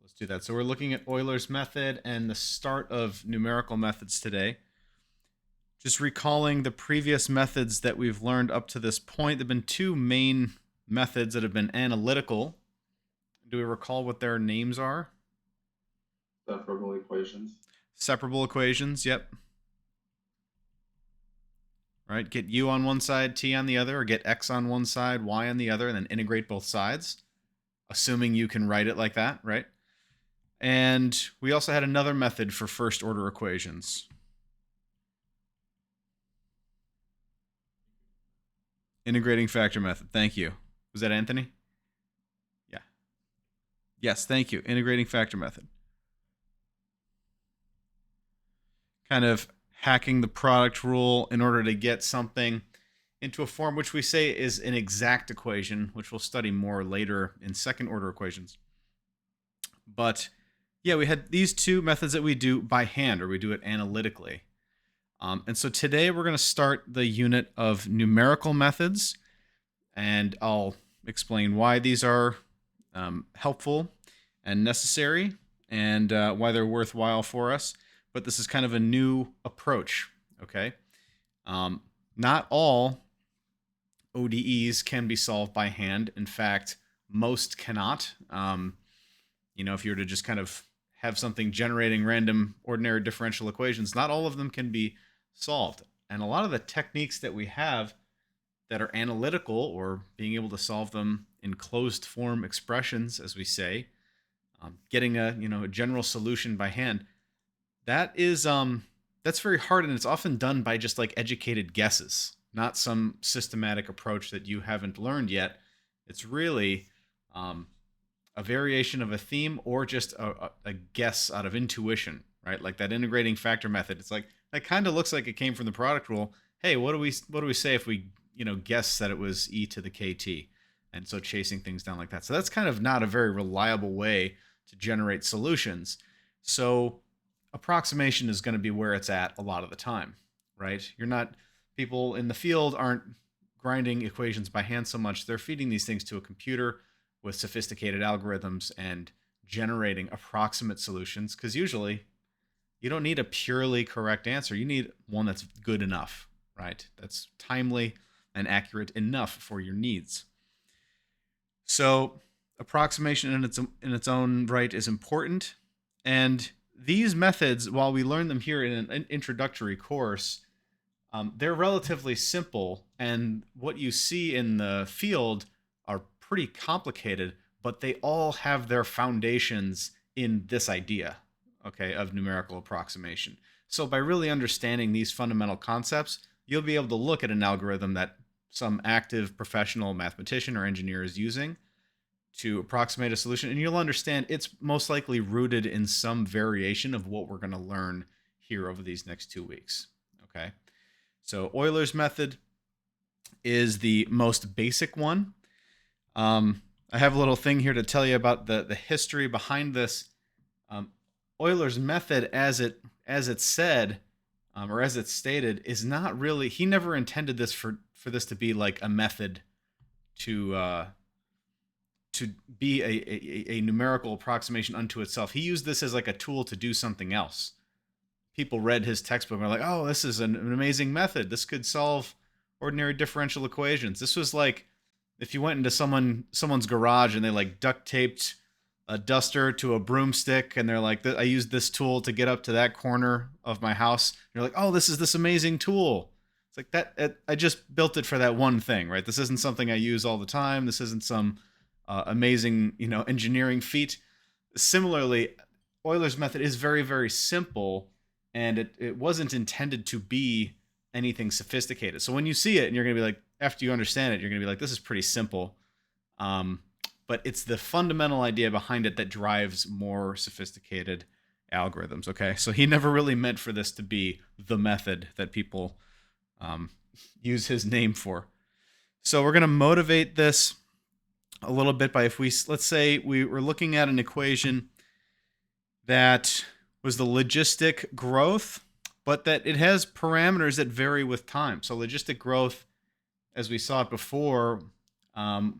let's do that. So we're looking at Euler's method and the start of numerical methods today. Just recalling the previous methods that we've learned up to this point, there have been two main methods that have been analytical. Do we recall what their names are? Separable equations. Separable equations, yep. Right, get u on one side, t on the other, or get x on one side, y on the other, and then integrate both sides, assuming you can write it like that, right? And we also had another method for first order equations. Integrating factor method. Thank you. Was that Anthony? Yeah. Yes, thank you. Integrating factor method. Kind of hacking the product rule in order to get something into a form which we say is an exact equation, which we'll study more later in second order equations. But yeah, we had these two methods that we do by hand, or we do it analytically. And so today we're going to start the unit of numerical methods, and I'll explain why these are helpful and necessary, and why they're worthwhile for us. But this is kind of a new approach, okay? Not all ODEs can be solved by hand. In fact, most cannot. If you were to just kind of have something generating random ordinary differential equations, not all of them can be solved. And a lot of the techniques that we have that are analytical, or being able to solve them in closed form expressions, as we say, getting a general solution by hand, that's very hard, and it's often done by just like educated guesses, not some systematic approach that you haven't learned yet. It's really a variation of a theme, or just a guess out of intuition, right? Like that integrating factor method. It's like that kind of looks like it came from the product rule. Hey, what do we say if we guess that it was e to the kt? And so chasing things down like that. So that's kind of not a very reliable way to generate solutions. So approximation is going to be where it's at a lot of the time, right? People in the field aren't grinding equations by hand so much. They're feeding these things to a computer with sophisticated algorithms and generating approximate solutions, because usually you don't need a purely correct answer. You need one that's good enough, right? That's timely and accurate enough for your needs. So approximation in its own right is important. And these methods, while we learn them here in an introductory course, they're relatively simple. And what you see in the field are pretty complicated, but they all have their foundations in this idea, okay, of numerical approximation. So by really understanding these fundamental concepts, you'll be able to look at an algorithm that some active professional mathematician or engineer is using to approximate a solution, and you'll understand it's most likely rooted in some variation of what we're going to learn here over these next 2 weeks. Okay, so Euler's method is the most basic one. I have a little thing here to tell you about the history behind this. Euler's method, as it's said, or as it's stated, is not really. He never intended this for this to be like a method to be a numerical approximation unto itself. He used this as like a tool to do something else. People read his textbook and were like, oh, this is an amazing method. This could solve ordinary differential equations. This was like if you went into someone's garage and they like duct taped a duster to a broomstick, and they're like, I used this tool to get up to that corner of my house. And you're like, oh, this is this amazing tool. It's like that. I just built it for that one thing, right? This isn't something I use all the time. This isn't some amazing, engineering feat. Similarly, Euler's method is very, very simple, and it wasn't intended to be anything sophisticated. So when you see it, and you're going to be like, after you understand it, you're going to be like, this is pretty simple. But it's the fundamental idea behind it that drives more sophisticated algorithms. Okay, so he never really meant for this to be the method that people use his name for. So we're going to motivate this a little bit by, let's say we were looking at an equation that was the logistic growth, but that it has parameters that vary with time. So logistic growth, as we saw it before,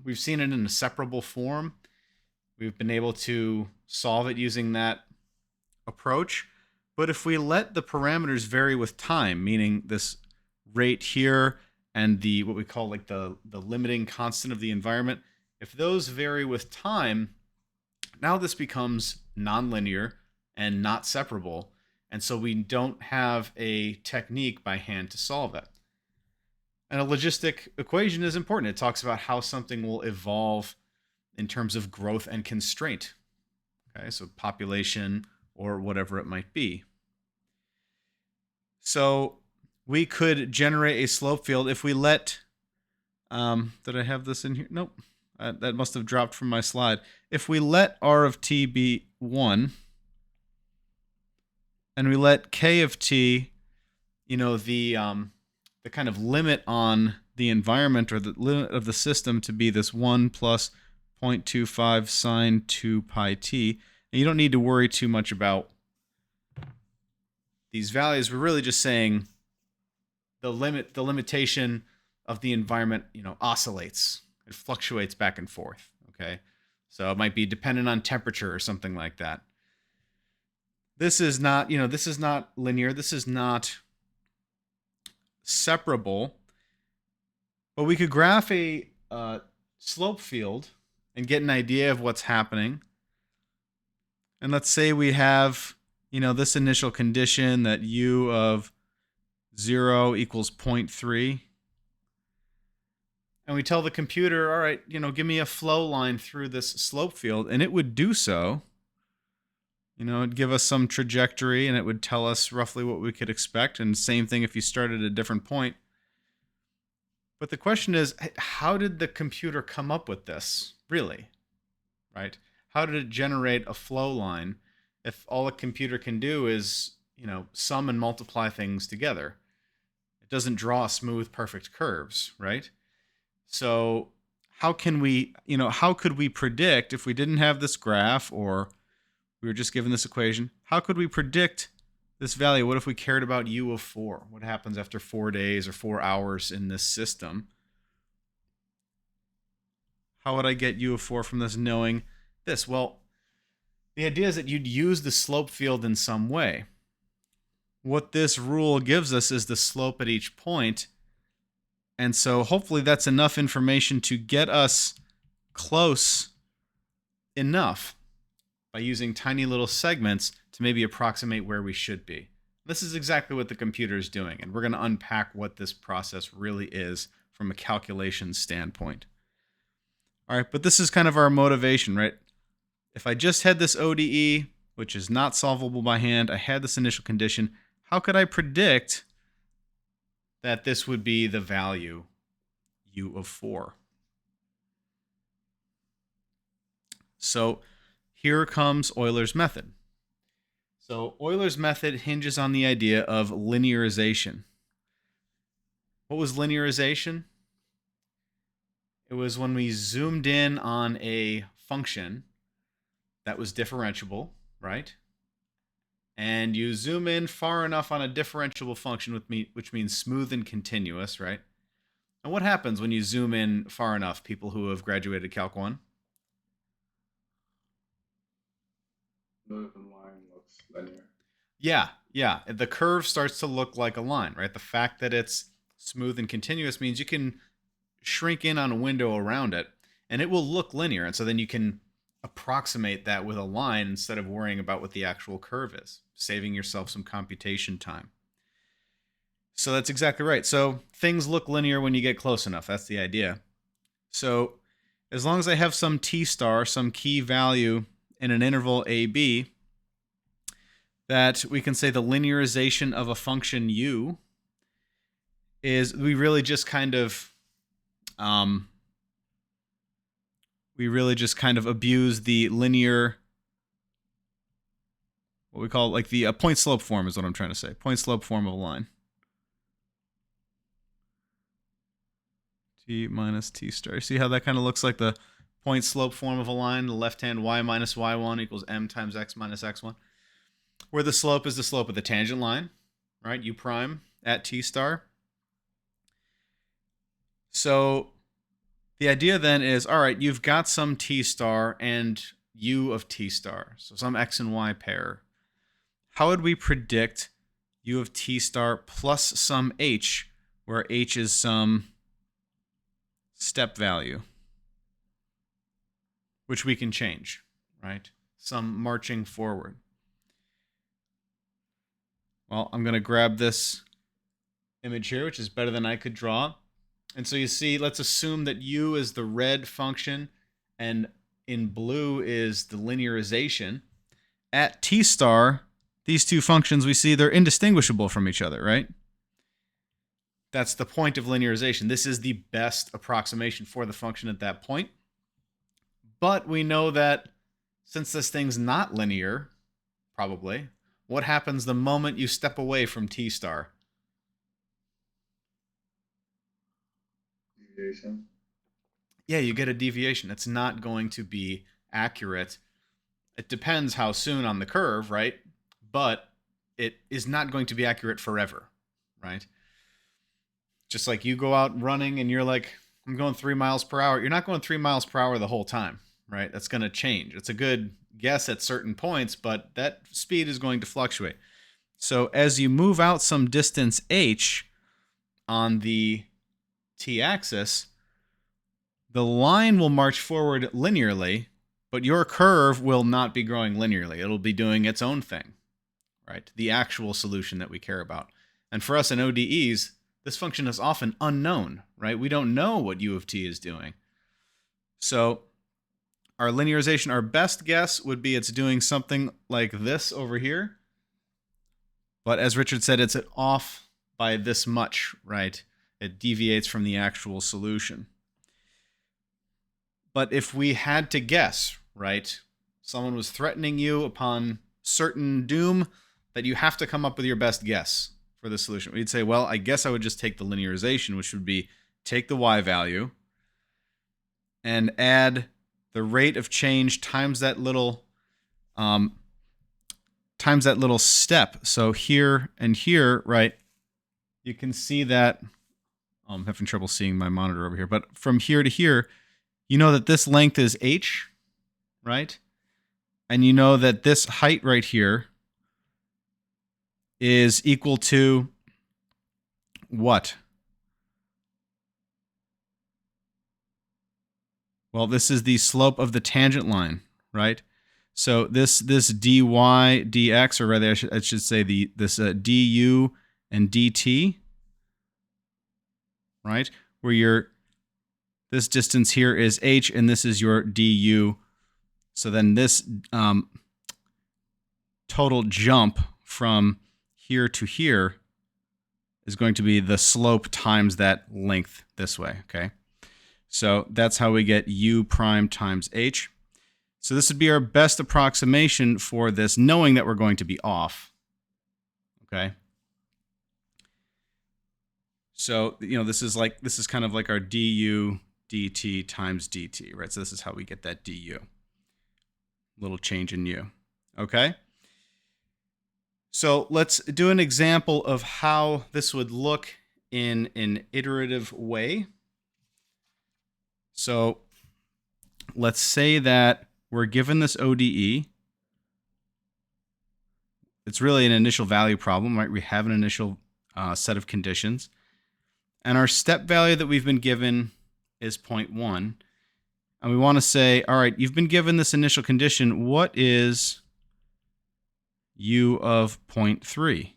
we've seen it in a separable form. We've been able to solve it using that approach. But if we let the parameters vary with time, meaning this rate here and the what we call like the limiting constant of the environment, if those vary with time, now this becomes nonlinear and not separable. And so we don't have a technique by hand to solve it. And a logistic equation is important. It talks about how something will evolve in terms of growth and constraint. Okay, so population or whatever it might be. So we could generate a slope field if we let, did I have this in here? Nope. That must have dropped from my slide. If we let r of t be 1, and we let k of t, the kind of limit on the environment or the limit of the system to be this 1 plus 0.25 sine 2 pi t. And you don't need to worry too much about these values. We're really just saying the limitation of the environment, oscillates. It fluctuates back and forth, okay? So it might be dependent on temperature or something like that. This is not, this is not linear. This is not separable. But we could graph a slope field and get an idea of what's happening. And let's say we have, this initial condition that u of 0 equals 0.3. And we tell the computer, all right, give me a flow line through this slope field. And it would do so. It'd give us some trajectory and it would tell us roughly what we could expect. And same thing if you started at a different point. But the question is, how did the computer come up with this, really? Right? How did it generate a flow line if all a computer can do is, sum and multiply things together? It doesn't draw smooth, perfect curves, right? So how could we predict if we didn't have this graph or we were just given this equation, how could we predict this value? What if we cared about u of 4? What happens after 4 days or 4 hours in this system? How would I get u of 4 from this knowing this? Well, the idea is that you'd use the slope field in some way. What this rule gives us is the slope at each point. And so hopefully that's enough information to get us close enough by using tiny little segments to maybe approximate where we should be. This is exactly what the computer is doing, and we're going to unpack what this process really is from a calculation standpoint. All right, but this is kind of our motivation, right? If I just had this ODE, which is not solvable by hand, I had this initial condition, how could I predict that this would be the value u of 4? So here comes Eulers' method. So Eulers' method hinges on the idea of linearization. What was linearization? It was when we zoomed in on a function that was differentiable, right? And you zoom in far enough on a differentiable function, which means smooth and continuous, right? And what happens when you zoom in far enough, people who have graduated Calc 1? The line looks linear. Yeah. The curve starts to look like a line, right? The fact that it's smooth and continuous means you can shrink in on a window around it, and it will look linear. And so then you can approximate that with a line instead of worrying about what the actual curve is, saving yourself some computation time. So that's exactly right. So things look linear when you get close enough. That's the idea. So as long as I have some t star, some key value in an interval AB, that we can say the linearization of a function u is we really just kind of abuse the linear, what we call like the point slope form is what I'm trying to say. Point slope form of a line. T minus t star. See how that kind of looks like the point slope form of a line? The left hand y minus y1 equals m times x minus x1. Where the slope is the slope of the tangent line, right? U prime at t star. So the idea then is, all right, you've got some t star and u of t star, so some x and y pair, how would we predict u of t star plus some h, where h is some step value, which we can change, right? Some marching forward. Well, I'm going to grab this image here, which is better than I could draw. And so you see, let's assume that u is the red function and in blue is the linearization. At t star, these two functions, we see they're indistinguishable from each other, right? That's the point of linearization. This is the best approximation for the function at that point. But we know that since this thing's not linear, probably, what happens the moment you step away from t star? Deviation. Yeah, you get a deviation. It's not going to be accurate. It depends how soon on the curve, right? But it is not going to be accurate forever, right? Just like you go out running and you're like, I'm going 3 miles per hour. You're not going 3 miles per hour the whole time, right? That's going to change. It's a good guess at certain points, but that speed is going to fluctuate. So as you move out some distance h on the t-axis, the line will march forward linearly, but your curve will not be growing linearly. It'll be doing its own thing, right? The actual solution that we care about. And for us in ODEs, this function is often unknown, right? We don't know what u of t is doing. So our linearization, our best guess would be it's doing something like this over here. But as Richard said, it's off by this much, right? It deviates from the actual solution. But if we had to guess, right, someone was threatening you upon certain doom that you have to come up with your best guess for the solution, we'd say, well, I guess I would just take the linearization, which would be take the y value and add the rate of change times that little step. So here and here, right, you can see that I'm having trouble seeing my monitor over here, but from here to here, you know that this length is h, right? And you know that this height right here is equal to what? Well, this is the slope of the tangent line, right? So this dy dx, or rather I should say this du and dt, right? Where this distance here is h, and this is your du. So then this total jump from here to here is going to be the slope times that length this way, okay? So that's how we get u prime times h. So this would be our best approximation for this, knowing that we're going to be off, okay? So, you know, this is kind of like our du dt times dt, right? So this is how we get that du. Little change in u, okay? So let's do an example of how this would look in an iterative way. So let's say that we're given this ODE. It's really an initial value problem, right? We have an initial set of conditions. And our step value that we've been given is 0.1. And we want to say, all right, you've been given this initial condition. What is u of 0.3?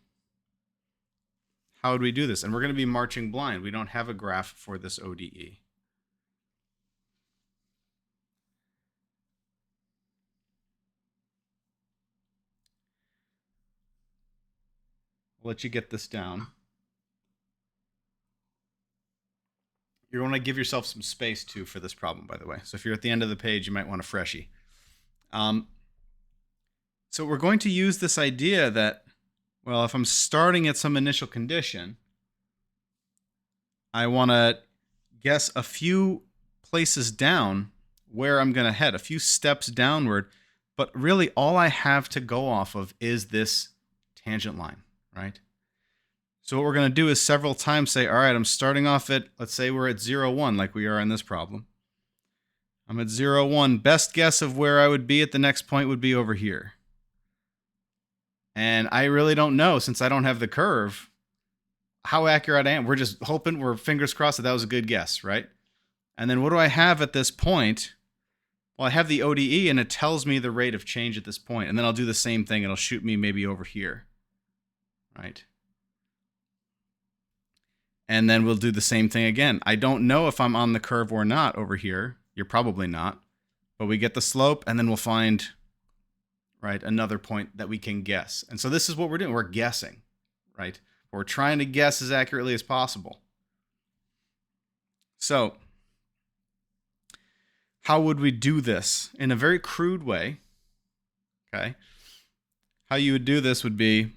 How would we do this? And we're going to be marching blind. We don't have a graph for this ODE. I'll let you get this down. You're going to give yourself some space, too, for this problem, by the way. So if you're at the end of the page, you might want a freshie. So we're going to use this idea that, well, if I'm starting at some initial condition, I want to guess a few places down where I'm going to head, a few steps downward, but really all I have to go off of is this tangent line, right? So what we're going to do is several times say, all right, I'm starting off at, let's say we're at 0, 1, like we are in this problem. I'm at 0, 1. Best guess of where I would be at the next point would be over here. And I really don't know, since I don't have the curve, how accurate I am. We're just hoping, we're fingers crossed that was a good guess, right? And then what do I have at this point? Well, I have the ODE, and it tells me the rate of change at this point. And then I'll do the same thing. It'll shoot me maybe over here, right? And then we'll do the same thing again. I don't know if I'm on the curve or not over here. You're probably not. But we get the slope, and then we'll find, right, another point that we can guess. And so this is what we're doing. We're guessing, right? We're trying to guess as accurately as possible. So how would we do this? In a very crude way, okay? How you would do this would be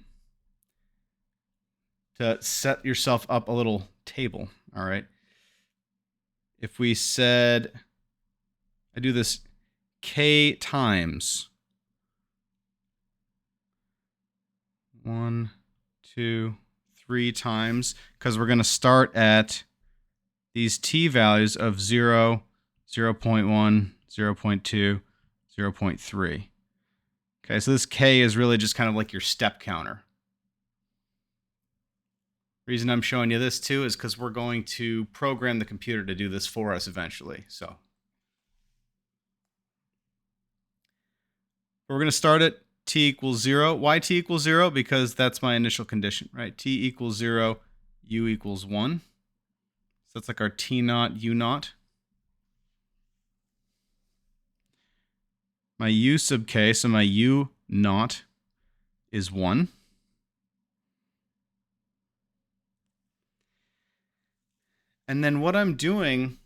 to set yourself up a little table, all right? If we said, I do this k times 1, 2, 3 times, because we're going to start at these t values of 0, 0.1, 0.2, 0.3. Okay, so this k is really just kind of like your step counter. Reason I'm showing you this too is because we're going to program the computer to do this for us eventually. So we're going to start at t equals 0. Why t equals 0? Because that's my initial condition, right? T equals 0, u equals 1. So that's like our t naught, u naught. My u sub k, so my u naught is 1. And then what I'm doing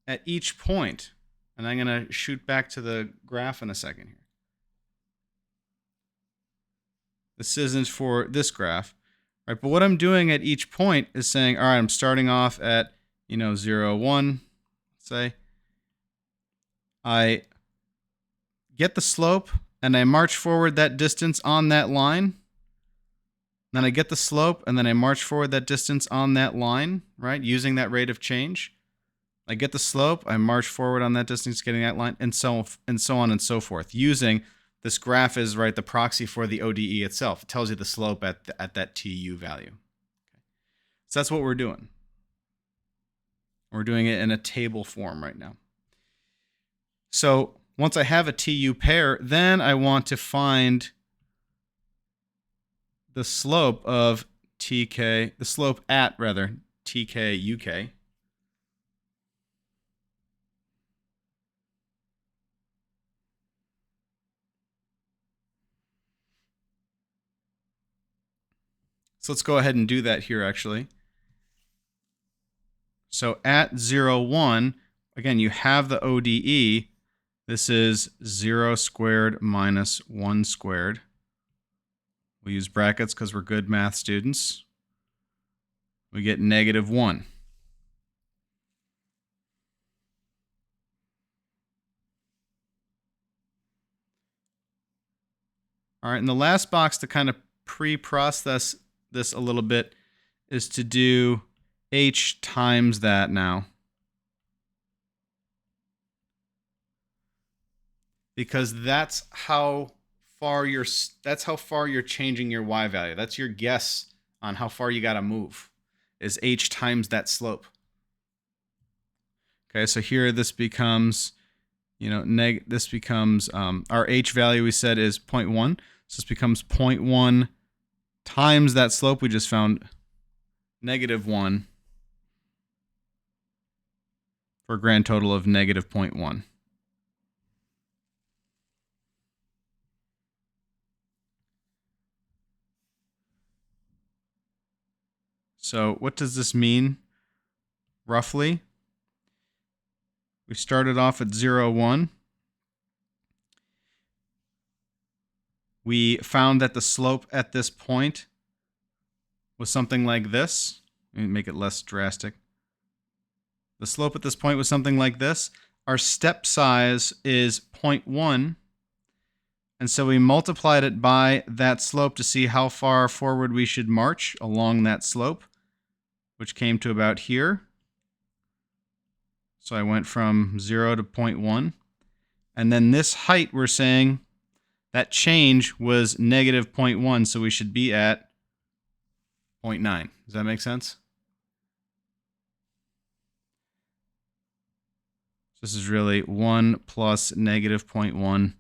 at each point, and I'm going to shoot back to the graph in a second here. This isn't for this graph, right? But what I'm doing at each point is saying, all right, I'm starting off at, 0, 1, let's say. I get the slope, and I march forward that distance on that line. Then I get the slope, and then I march forward that distance on that line, right, using that rate of change. I get the slope, I march forward on that distance, getting that line, and so on and so forth, using this graph is, right, the proxy for the ODE itself. It tells you the slope at that TU value. Okay. So that's what we're doing. We're doing it in a table form right now. So once I have a TU pair, then I want to find the slope of TK, the slope at, rather, TK, UK. So let's go ahead and do that here, actually. So at 0, 1, again, you have the ODE. This is 0 squared minus 1 squared. We use brackets because we're good math students. We get negative 1. All right, and the last box to kind of pre-process this a little bit is to do h times that now. Because that's how far you're changing your y value. That's your guess on how far you got to move, is h times that slope. Okay, so here this becomes, this becomes, our h value we said is 0.1. So this becomes 0.1 times that slope we just found, negative 1, for a grand total of negative 0.1. So what does this mean, roughly? We started off at 0, 1. We found that the slope at this point was something like this. Let me make it less drastic. The slope at this point was something like this. Our step size is 0.1. And so we multiplied it by that slope to see how far forward we should march along that slope, which came to about here. So I went from 0 to 0.1. And then this height, we're saying that change was negative 0.1, so we should be at 0.9. Does that make sense? This is really 1 plus negative 0.1,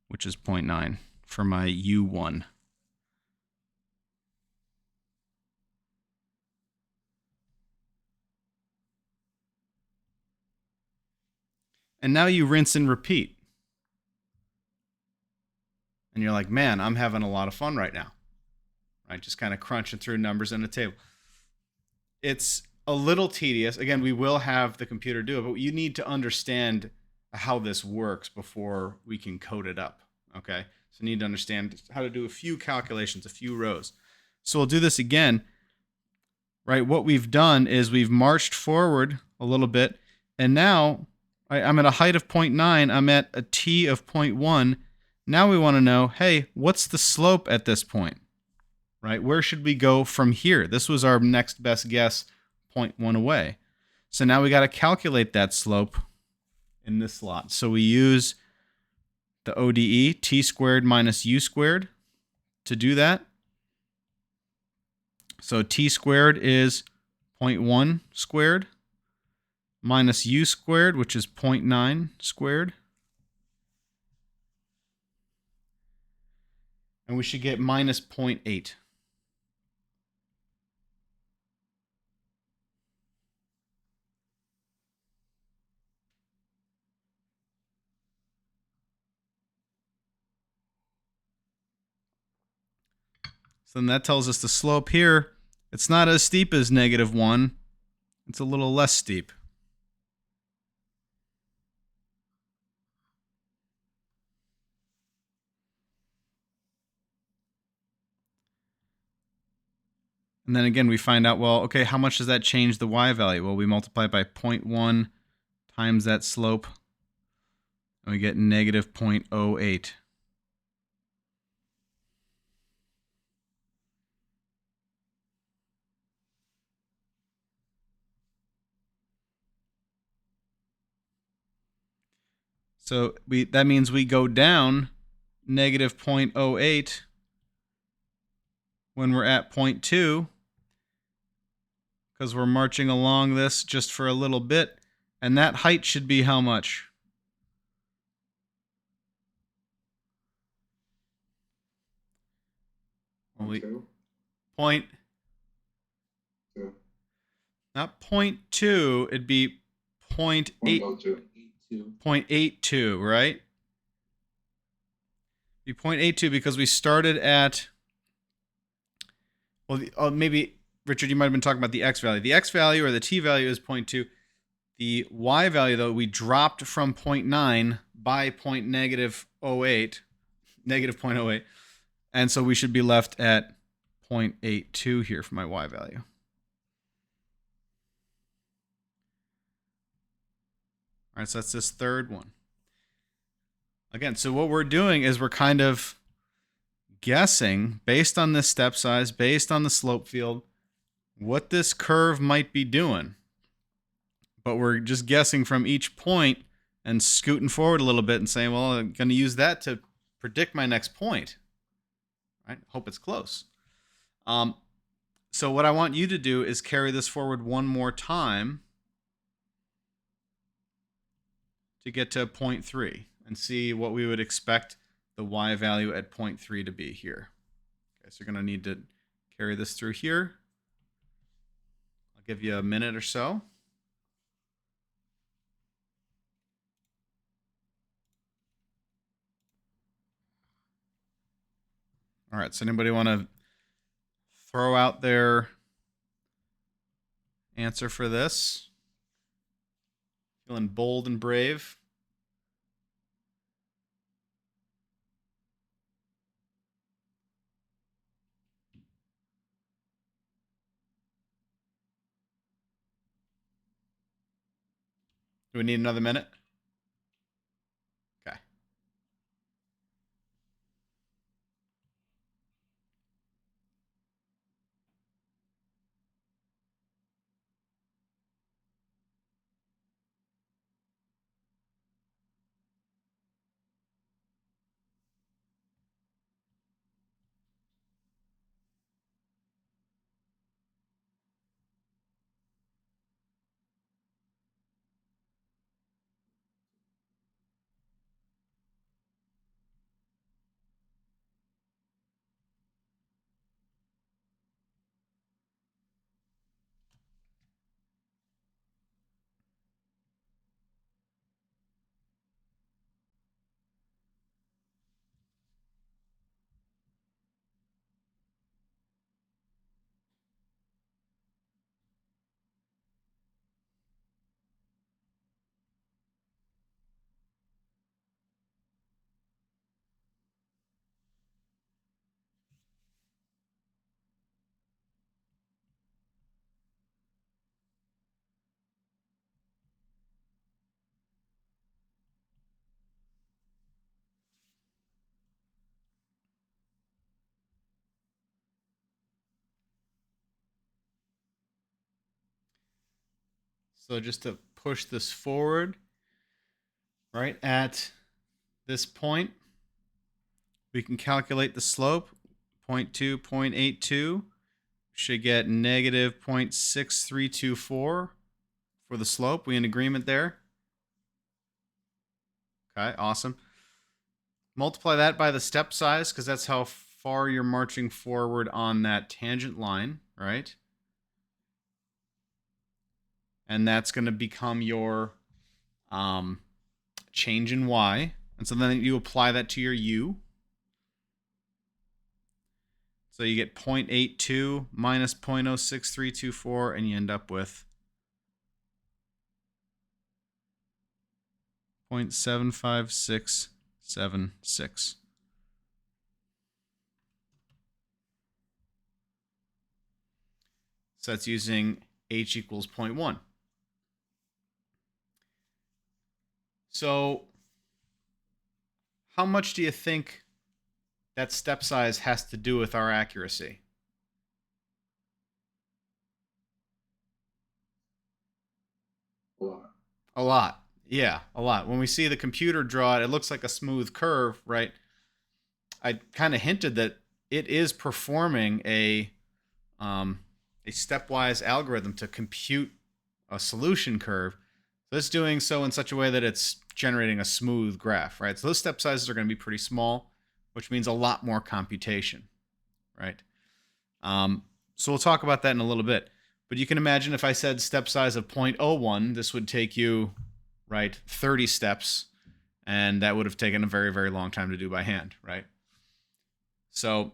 which is 0.9 for my U1. And now you rinse and repeat. And you're like, man, I'm having a lot of fun right now. Right? Just kind of crunching through numbers on a table. It's a little tedious. Again, we will have the computer do it, but you need to understand how this works before we can code it up. Okay? So you need to understand how to do a few calculations, a few rows. So we'll do this again. Right? What we've done is we've marched forward a little bit, and now I'm at a height of 0.9. I'm at a t of 0.1. Now we want to know, hey, what's the slope at this point? Right? Where should we go from here? This was our next best guess, 0.1 away. So now we got to calculate that slope in this slot. So we use the ODE, t squared minus u squared, to do that. So t squared is 0.1 squared minus u squared, which is 0.9 squared. And we should get minus 0.8. So then that tells us the slope here, it's not as steep as negative 1. It's a little less steep. And then again, we find out, well, okay, how much does that change the y value? Well, we multiply by 0.1 times that slope, and we get negative 0.08. So that means we go down negative 0.08 when we're at 0.2, because we're marching along this just for a little bit. And that height should be how much? Only point, not 0.2, it'd be 0.8, 0.82, right? Be 0.82 because we started at, well, maybe, Richard, you might have been talking about the x value. The x value or the t value is 0.2. The y value, though, we dropped from 0.9 by negative 0.08. And so we should be left at 0.82 here for my y value. All right, so that's this third one. Again, so what we're doing is we're kind of guessing, based on this step size, based on the slope field, what this curve might be doing. But we're just guessing from each point and scooting forward a little bit and saying, well, I'm going to use that to predict my next point. Right? Hope it's close. So what I want you to do is carry this forward one more time to get to 0.3 and see what we would expect the y value at 0.3 to be here. Okay, so you're going to need to carry this through here. I'll give you a minute or so. All right, so anybody want to throw out their answer for this? Feeling bold and brave? Do we need another minute? Okay. So just to push this forward, right at this point, we can calculate the slope. 0.2, 0.82. Should get negative 0.6324 for the slope. We in agreement there? Okay, awesome. Multiply that by the step size, because that's how far you're marching forward on that tangent line, right? And that's going to become your change in y. And so then you apply that to your u. So you get 0.82 minus 0.06324, and you end up with 0.75676. So that's using h equals 0.1. So how much do you think that step size has to do with our accuracy? A lot. A lot. Yeah, a lot. When we see the computer draw it, it looks like a smooth curve, right? I kind of hinted that it is performing a stepwise algorithm to compute a solution curve. So it's doing so in such a way that it's generating a smooth graph, right? So those step sizes are going to be pretty small, which means a lot more computation, right? So we'll talk about that in a little bit. But you can imagine if I said step size of 0.01, this would take you, right, 30 steps, and that would have taken a very, very long time to do by hand, right? So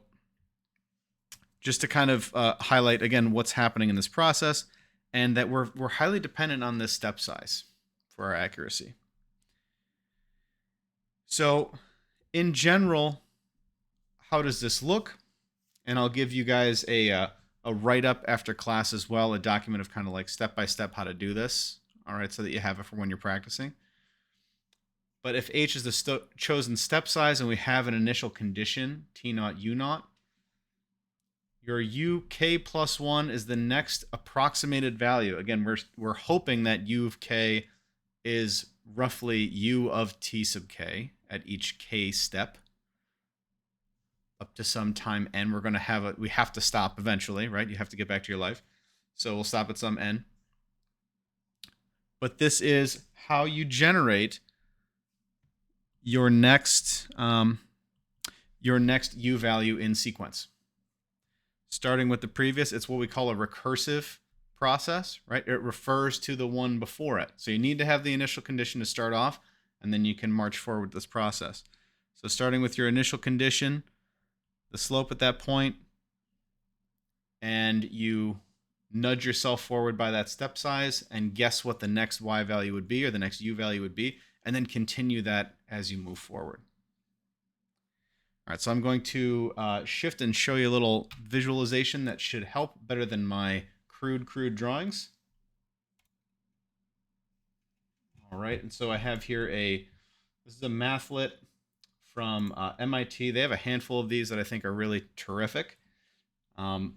just to kind of highlight, again, what's happening in this process, and that we're highly dependent on this step size for our accuracy. So in general, how does this look? And I'll give you guys a write-up after class as well, a document of kind of like step-by-step how to do this, all right, so that you have it for when you're practicing. But if h is the chosen step size and we have an initial condition, t naught, u naught, your uk plus 1 is the next approximated value. Again, we're hoping that u of k is roughly u of t sub k at each k step up to some time n. We're going to have we have to stop eventually, right? You have to get back to your life. So we'll stop at some n. But this is how you generate your next u value in sequence. Starting with the previous, it's what we call a recursive process, right? It refers to the one before it. So you need to have the initial condition to start off, and then you can march forward with this process. So starting with your initial condition, the slope at that point, and you nudge yourself forward by that step size and guess what the next y value would be or the next u value would be, and then continue that as you move forward. All right, so I'm going to shift and show you a little visualization that should help better than my crude drawings. All right, and so I have here this is a mathlet from MIT. They have a handful of these that I think are really terrific. Sometimes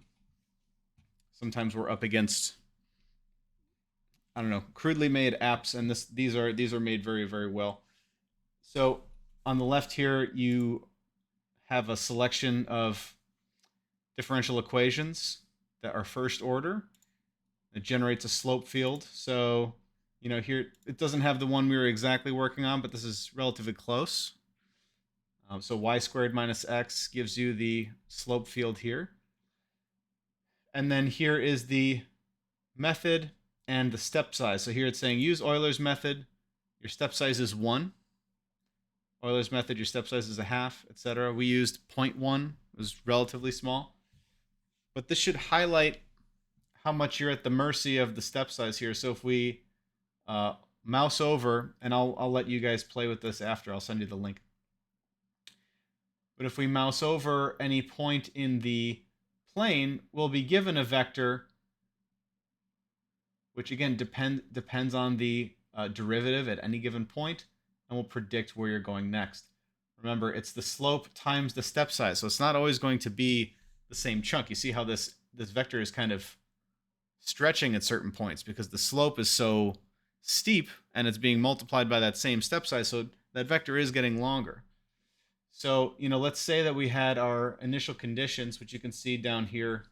we're up against, I don't know, crudely made apps, and these are made very, very well. So on the left here, you have a selection of differential equations that are first order. It generates a slope field. So, you know, here it doesn't have the one we were exactly working on, but this is relatively close. So y squared minus x gives you the slope field here. And then here is the method and the step size. So here it's saying use Eulers method. Your step size is 1. Euler's method, your step size is 1/2, etc. We used 0.1. It was relatively small. But this should highlight how much you're at the mercy of the step size here. So if we mouse over, and I'll let you guys play with this after. I'll send you the link. But if we mouse over any point in the plane, we'll be given a vector, which again depends on the derivative at any given point, and will predict where you're going next. Remember, it's the slope times the step size, so it's not always going to be the same chunk. You see how this vector is kind of stretching at certain points because the slope is so steep and it's being multiplied by that same step size, so that vector is getting longer. So, let's say that we had our initial conditions, which you can see down here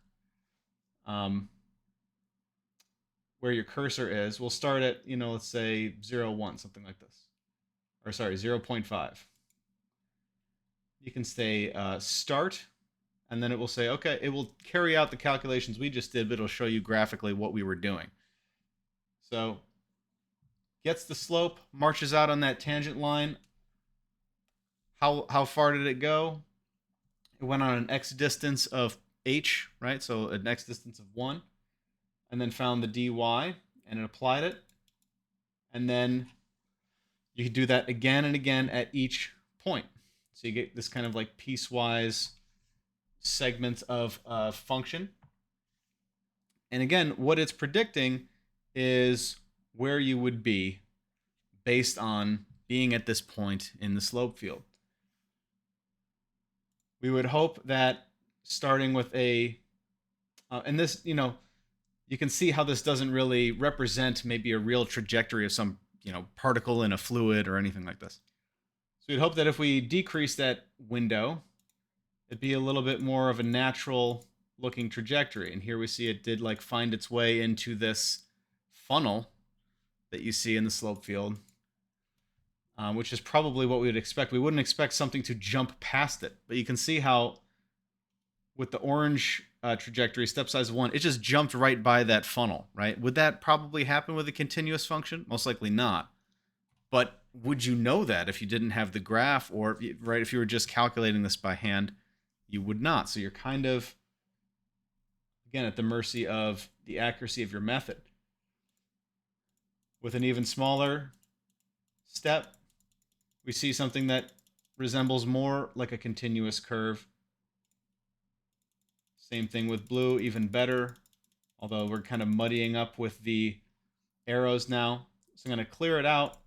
where your cursor is. We'll start at, let's say 0, 1, something like this. Or sorry, 0.5. You can say start, and then it will say, okay, it will carry out the calculations we just did, but it'll show you graphically what we were doing. So, gets the slope, marches out on that tangent line. How far did it go? It went on an x distance of h, right? So an x distance of 1, and then found the dy, and it applied it. And then you can do that again and again at each point. So you get this kind of like piecewise segments of a function. And again, what it's predicting is where you would be based on being at this point in the slope field. We would hope that starting with and this, you can see how this doesn't really represent maybe a real trajectory of some, particle in a fluid or anything like this. So we'd hope that if we decrease that window, it'd be a little bit more of a natural looking trajectory. And here we see it did like find its way into this funnel that you see in the slope field, which is probably what we would expect. We wouldn't expect something to jump past it, but you can see how with the orange trajectory, step size 1, it just jumped right by that funnel, right? Would that probably happen with a continuous function? Most likely not. But would you know that if you didn't have the graph, or right, if you were just calculating this by hand? You would not. So you're kind of, again, at the mercy of the accuracy of your method. With an even smaller step, we see something that resembles more like a continuous curve. Same thing with blue, even better, although we're kind of muddying up with the arrows now. So I'm going to clear it out,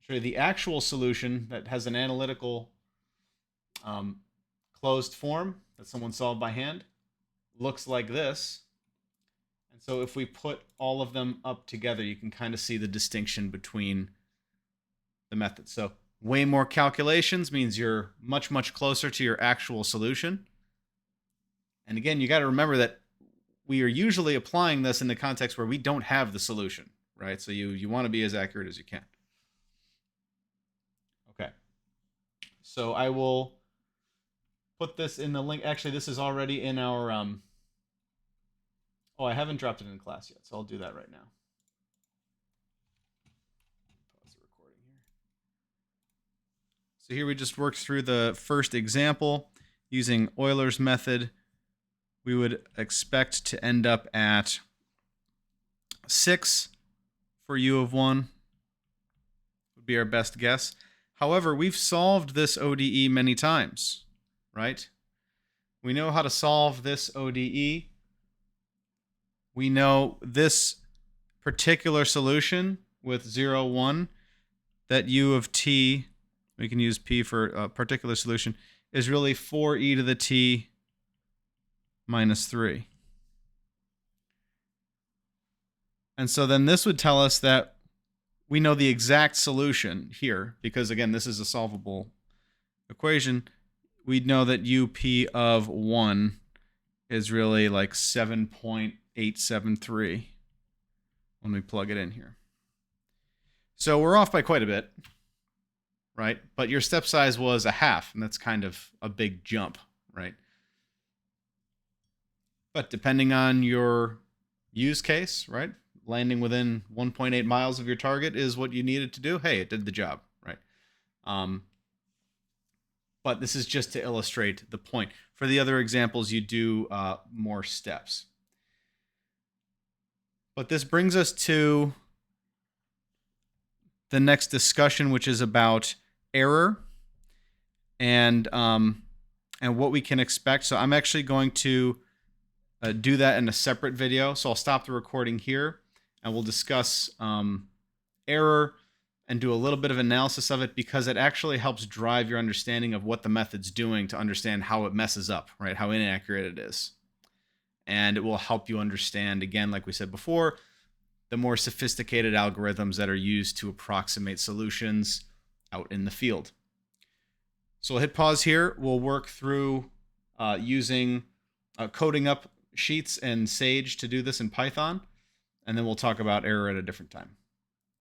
show you the actual solution that has an analytical closed form that someone solved by hand. Looks like this. And so if we put all of them up together, you can kind of see the distinction between the methods. So way more calculations means you're much, much closer to your actual solution. And again, you got to remember that we are usually applying this in the context where we don't have the solution, right? So you want to be as accurate as you can. Okay. So I will put this in the link. Actually, this is already in our... Oh, I haven't dropped it in class yet, so I'll do that right now. Pause the recording here. So here we just worked through the first example using Eulers method. We would expect to end up at 6 for u of 1 would be our best guess. However, we've solved this ODE many times, right? We know how to solve this ODE. We know this particular solution with 0, 1, that u of t, we can use p for a particular solution, is really 4e to the t minus 3. And so then this would tell us that we know the exact solution here, because again, this is a solvable equation. We'd know that up of 1 is really like 7.873 when we plug it in here. So we're off by quite a bit, right? But your step size was a half, and that's kind of a big jump, right? But depending on your use case, right? Landing within 1.8 miles of your target is what you needed to do. Hey, it did the job, right? But this is just to illustrate the point. For the other examples, you do more steps. But this brings us to the next discussion, which is about error and what we can expect. So I'm actually going to do that in a separate video. So I'll stop the recording here, and we'll discuss error and do a little bit of analysis of it, because it actually helps drive your understanding of what the method's doing to understand how it messes up, right? How inaccurate it is. and it will help you understand, again, like we said before, the more sophisticated algorithms that are used to approximate solutions out in the field. So we'll hit pause here. We'll work through using coding up sheets and Sage to do this in Python, and then we'll talk about error at a different time.